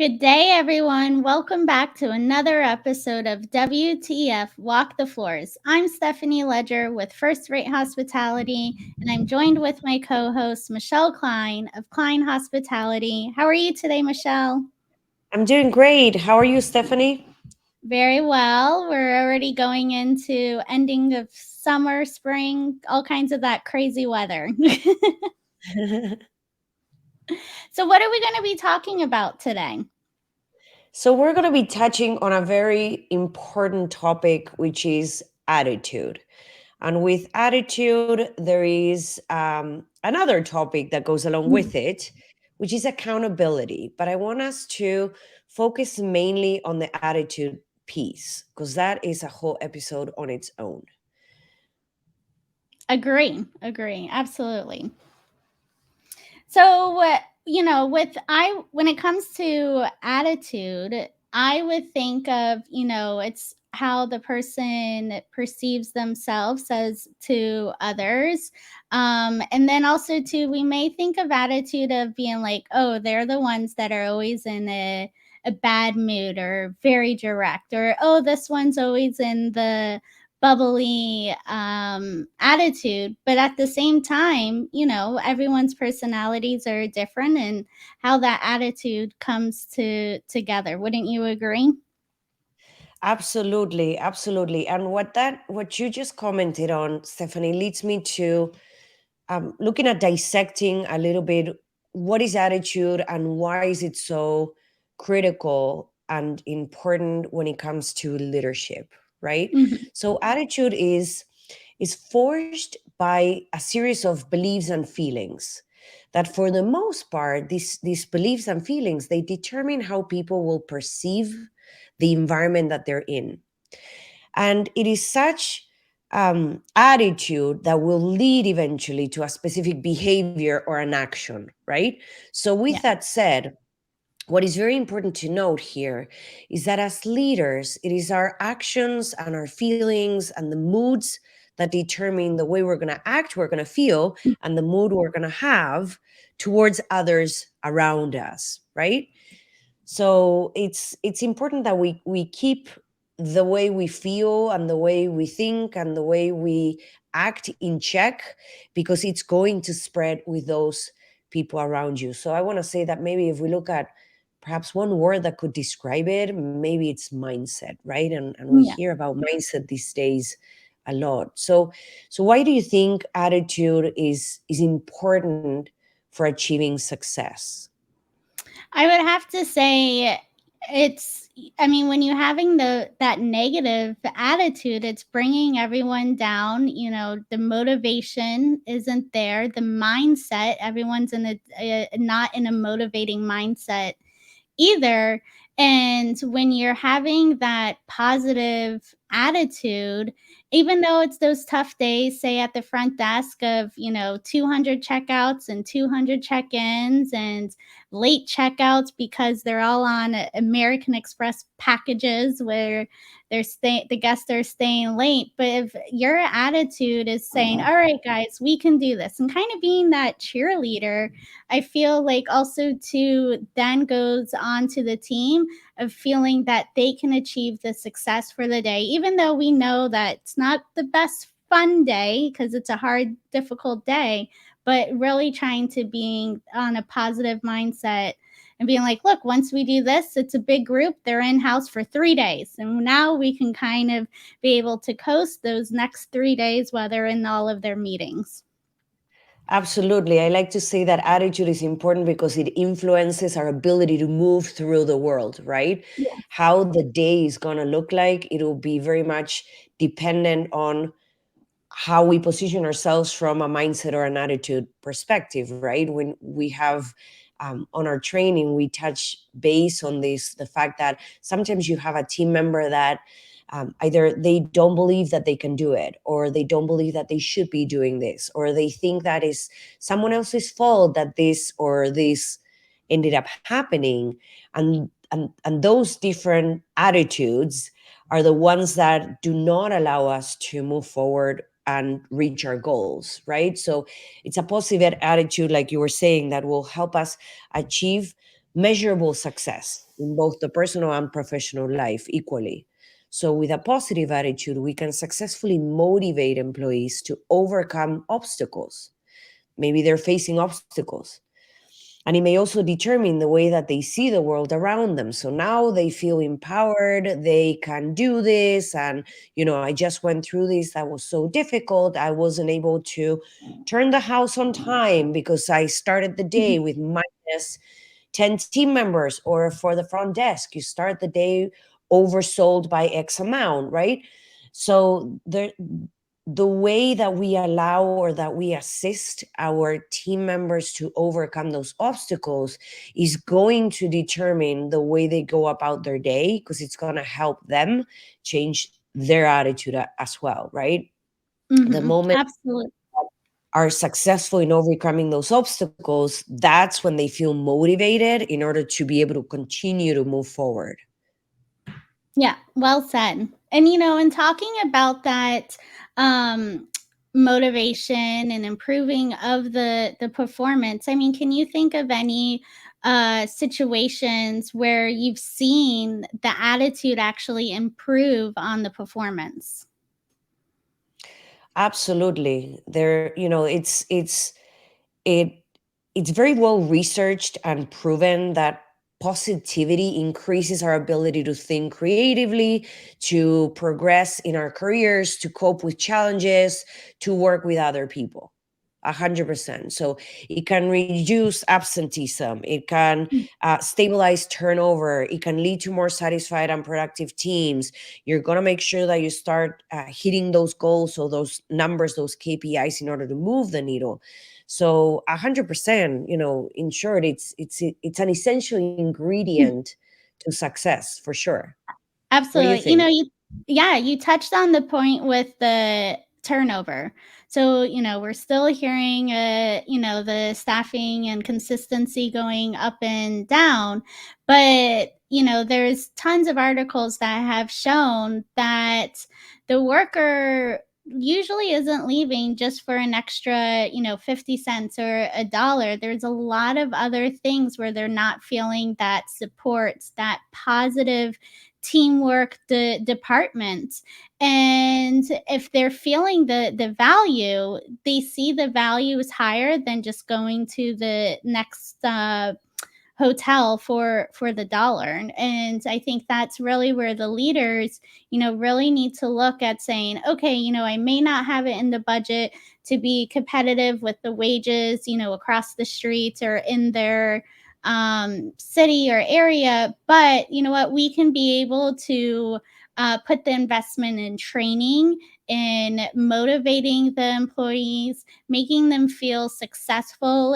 Good day, everyone. Welcome back to another episode of WTF Walk the Floors. I'm Stephanie Ledger with First Rate Hospitality, and I'm joined with my co host, Michelle Kline of Kline Hospitality. How are you today, Michelle? I'm doing great. How are you, Stephanie? Very well. We're already going into ending of summer, spring, all kinds of that crazy weather. So, what are we going to be talking about today? So, we're going to be touching on a very important topic, which is attitude. And with attitude, there is another topic that goes along with it, which is accountability. But I want us to focus mainly on the attitude piece because that is a whole episode on its own. Agree, absolutely. So, with I when it comes to attitude, I would think of, it's how the person perceives themselves as to others. And then also too, we may think of attitude of being like, oh, they're the ones that are always in a bad mood or very direct, or oh, this one's always in the bubbly attitude. But at the same time, everyone's personalities are different, and how that attitude comes together. Wouldn't you agree? Absolutely, absolutely. And what you just commented on, Stephanie, leads me to looking at dissecting a little bit what is attitude and why is it so critical and important when it comes to leadership, right? Hmm. So attitude is forged by a series of beliefs and feelings that for the most part these beliefs and feelings they determine how people will perceive the environment that they're in, and it is such attitude that will lead eventually to a specific behavior or an action, right? So, with Yeah. that said, what is very important to note here is that as leaders, it is our actions and our feelings and the moods that determine the way we're going to act, we're going to feel, and the mood we're going to have towards others around us, right? So it's important that we keep the way we feel and the way we think and the way we act in check, because it's going to spread with those people around you. So I want to say that maybe if we look at perhaps one word that could describe it, maybe it's mindset, right? And we Yeah. hear about mindset these days a lot. So why do you think attitude is important for achieving success? I would have to say it's I mean, when you're having that negative attitude, it's bringing everyone down. The motivation isn't there. The mindset, everyone's in not in a motivating mindset either. And when you're having that positive attitude, even though it's those tough days, say at the front desk of, 200 checkouts and 200 check ins and late checkouts because they're all on American Express packages where the guests are staying late. But if your attitude is saying, all right, guys, we can do this, and kind of being that cheerleader, I feel like also too then goes on to the team of feeling that they can achieve the success for the day, even though we know that it's not the best fun day because it's a hard, difficult day, but really trying to being on a positive mindset and being like, look, once we do this, it's a big group. They're in house for 3 days. And now we can kind of be able to coast those next 3 days while they're in all of their meetings. Absolutely. I like to say that attitude is important because it influences our ability to move through the world, right? Yeah. How the day is going to look like, it'll be very much dependent on how we position ourselves from a mindset or an attitude perspective, right? When we have on our training, we touch base on this, the fact that sometimes you have a team member that either they don't believe that they can do it, or they don't believe that they should be doing this, or they think that is someone else's fault that this or this ended up happening. And those different attitudes are the ones that do not allow us to move forward and reach our goals, right? So it's a positive attitude, like you were saying, that will help us achieve measurable success in both the personal and professional life equally. So, with a positive attitude, we can successfully motivate employees to overcome obstacles. Maybe they're facing obstacles. And it may also determine the way that they see the world around them. So now they feel empowered, they can do this. And, I just went through this. That was so difficult. I wasn't able to turn the house on time because I started the day with minus 10 team members, or for the front desk, you start the day oversold by X amount, right? So the way that we allow or that we assist our team members to overcome those obstacles is going to determine the way they go about their day, because it's going to help them change their attitude as well, right? The moment Absolutely. are successful in overcoming those obstacles, that's when they feel motivated in order to be able to continue to move forward. Yeah, well said. And in talking about that um motivation and improving of the performance, I mean, can you think of any situations where you've seen the attitude actually improve on the performance? Absolutely. It it's very well researched and proven that positivity increases our ability to think creatively, to progress in our careers, to cope with challenges, to work with other people. 100%. So it can reduce absenteeism. It can stabilize turnover. It can lead to more satisfied and productive teams. You're going to make sure that you start hitting those goals or those numbers, those KPIs, in order to move the needle. So 100%, in short, it's an essential ingredient to success for sure. What do you Absolutely. think? You touched on the point with the turnover. So, we're still hearing the staffing and consistency going up and down, but there's tons of articles that have shown that the worker usually isn't leaving just for an extra, 50 cents or a dollar. There's a lot of other things where they're not feeling that support, that positive teamwork department. And if they're feeling the value, they see the value is higher than just going to the next hotel for the dollar. And I think that's really where the leaders really need to look at saying, okay, I may not have it in the budget to be competitive with the wages across the streets or in their city or area, but you know what, we can be able to put the investment in training, in motivating the employees, making them feel successful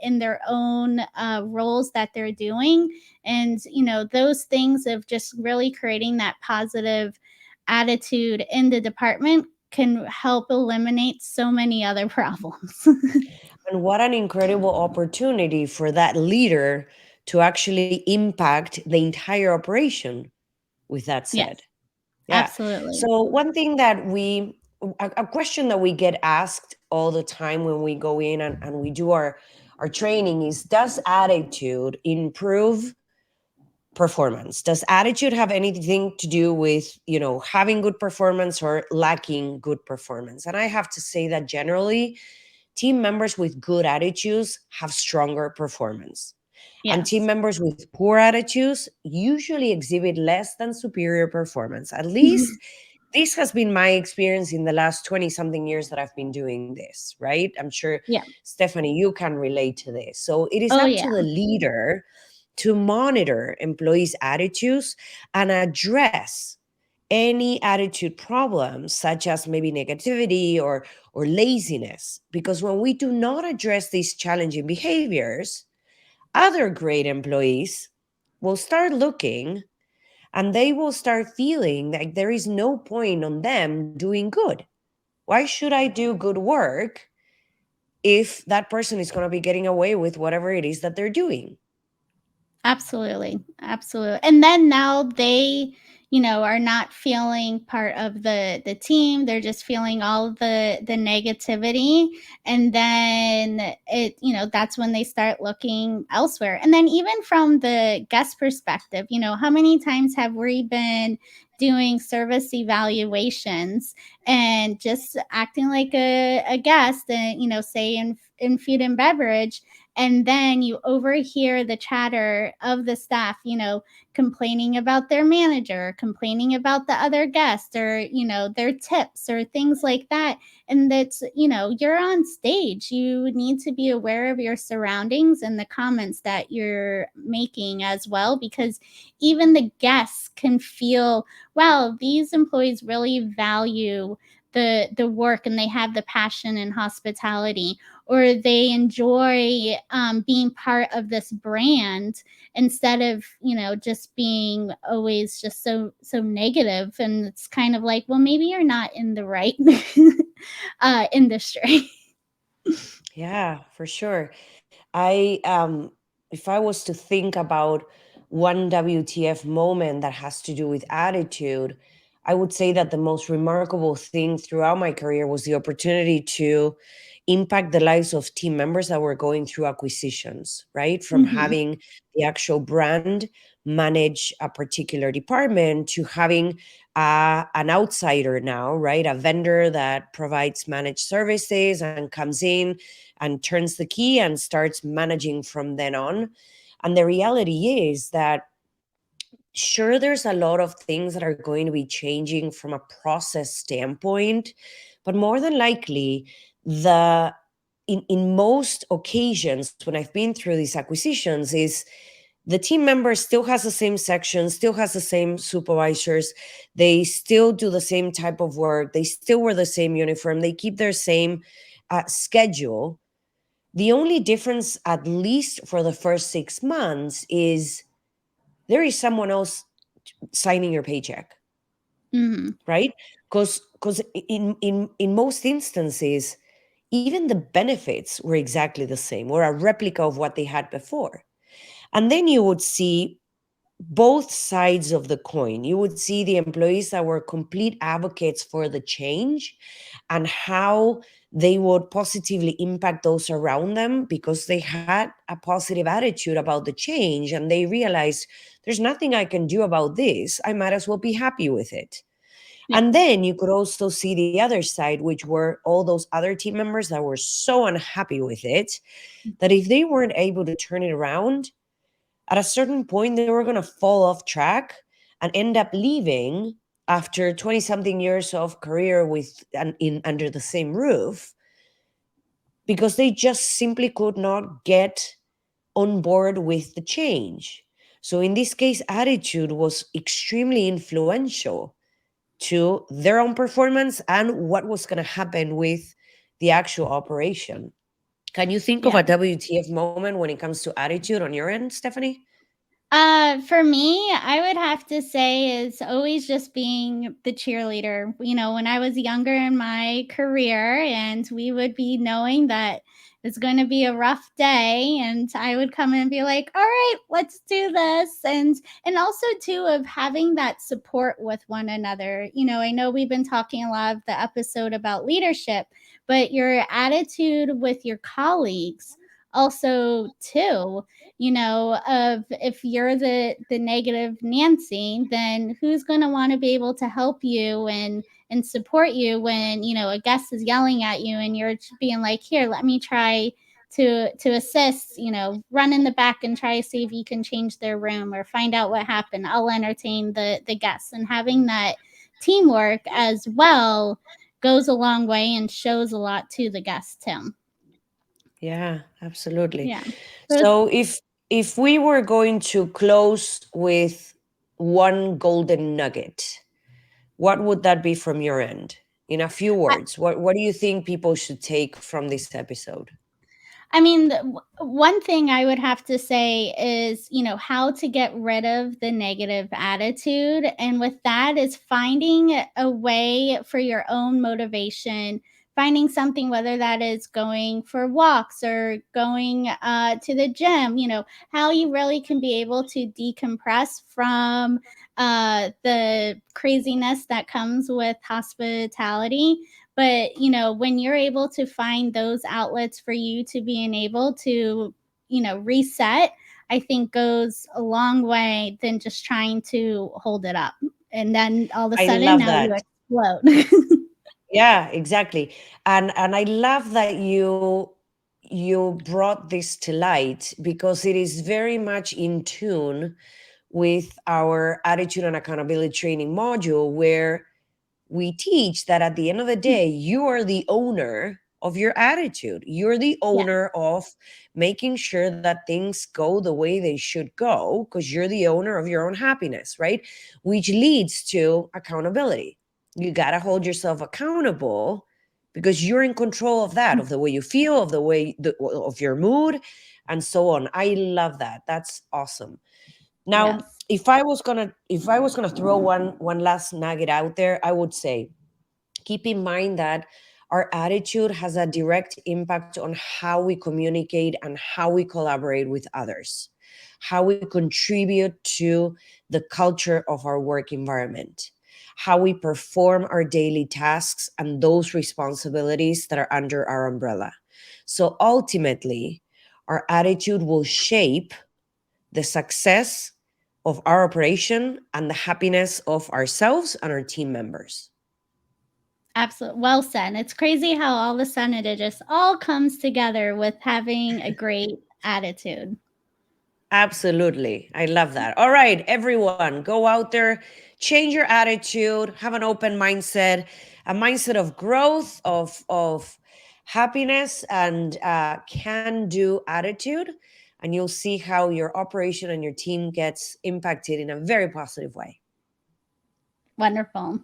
in their own roles that they're doing. And, those things of just really creating that positive attitude in the department can help eliminate so many other problems. And what an incredible opportunity for that leader to actually impact the entire operation, with that said. Yes, Yeah. absolutely. So one thing that a question that we get asked all the time when we go in and we do our training is, does attitude improve performance? Does attitude have anything to do with, having good performance or lacking good performance? And I have to say that generally, team members with good attitudes have stronger performance. And team Yes. members with poor attitudes usually exhibit less than superior performance. At least this has been my experience in the last 20 something years that I've been doing this, right? I'm sure, Yeah. Stephanie, you can relate to this. So it is Oh, up yeah. to the leader to monitor employees' attitudes and address any attitude problems, such as maybe negativity or laziness. Because when we do not address these challenging behaviors, other great employees will start looking, and they will start feeling like there is no point on them doing good. Why should I do good work if that person is going to be getting away with whatever it is that they're doing? Absolutely, absolutely. And then now they, are not feeling part of the team. They're just feeling all the negativity, and then that's when they start looking elsewhere. And then even from the guest perspective, how many times have we been doing service evaluations and just acting like a guest, and say in food and beverage, and then you overhear the chatter of the staff, complaining about their manager, complaining about the other guests, or their tips or things like that. And that's, you're on stage. You need to be aware of your surroundings and the comments that you're making as well, because even the guests can feel, wow, these employees really value the work, and they have the passion and hospitality, or they enjoy being part of this brand, instead of just being always just so negative. And it's kind of like, well, maybe you're not in the right industry. Yeah, for sure. If I was to think about one WTF moment that has to do with attitude, I would say that the most remarkable thing throughout my career was the opportunity to impact the lives of team members that were going through acquisitions, right? From Hmm. having the actual brand manage a particular department to having an outsider now, right? A vendor that provides managed services and comes in and turns the key and starts managing from then on. And the reality is that, sure, there's a lot of things that are going to be changing from a process standpoint, but more than likely, the in most occasions when I've been through these acquisitions, is the team member still has the same section, still has the same supervisors, they still do the same type of work, they still wear the same uniform, they keep their same schedule. The only difference, at least for the first 6 months, is there is someone else signing your paycheck, Hmm. right? Because in most instances, even the benefits were exactly the same, or a replica of what they had before. And then you would see both sides of the coin. You would see the employees that were complete advocates for the change and how they would positively impact those around them because they had a positive attitude about the change and they realized there's nothing I can do about this. I might as well be happy with it. Yeah. And then you could also see the other side, which were all those other team members that were so unhappy with it that if they weren't able to turn it around, at a certain point they were going to fall off track and end up leaving after 20 something years of career with in under the same roof, because they just simply could not get on board with the change. So in this case, attitude was extremely influential to their own performance and what was going to happen with the actual operation. Can you think of Yeah. a WTF moment when it comes to attitude on your end, Stephanie? For me, I would have to say is always just being the cheerleader. When I was younger in my career, and we would be knowing that it's going to be a rough day, and I would come in and be like, "All right, let's do this." And also too, of having that support with one another. I know we've been talking a lot of the episode about leadership, but your attitude with your colleagues also too, of if you're the negative Nancy, then who's going to want to be able to help you and support you when a guest is yelling at you, and you're being like, here, let me try to assist, run in the back and try to see if you can change their room or find out what happened. I'll entertain the guests. And having that teamwork as well goes a long way and shows a lot to the guests too. Yeah, absolutely. Yeah. So So if we were going to close with one golden nugget, what would that be from your end? In a few words, what do you think people should take from this episode? I mean, one thing I would have to say is, how to get rid of the negative attitude. And with that is finding a way for your own motivation, finding something, whether that is going for walks or going to the gym, how you really can be able to decompress from the craziness that comes with hospitality. But when you're able to find those outlets for you to being able to reset, I think goes a long way than just trying to hold it up. And then all of a I sudden love now that. you explode. Yeah, exactly. And I love that you brought this to light, because it is very much in tune with our attitude and accountability training module, where we teach that at the end of the day, you are the owner of your attitude. You're the Yeah, owner of making sure that things go the way they should go, because you're the owner of your own happiness, right? Which leads to accountability. You got to hold yourself accountable, because you're in control of that, of the way you feel, of the way of your mood, and so on. I love that. That's awesome. Now, yes, if I was gonna throw one last nugget out there, I would say, keep in mind that our attitude has a direct impact on how we communicate and how we collaborate with others, how we contribute to the culture of our work environment, how we perform our daily tasks and those responsibilities that are under our umbrella. So ultimately, our attitude will shape the success of our operation and the happiness of ourselves and our team members. absolutely. Well said. It's crazy how all of a sudden it just all comes together with having a great attitude. Absolutely. I love that. All right, everyone, go out there, change your attitude, have an open mindset, a mindset of growth, of happiness, and can do attitude. And you'll see how your operation and your team gets impacted in a very positive way. Wonderful.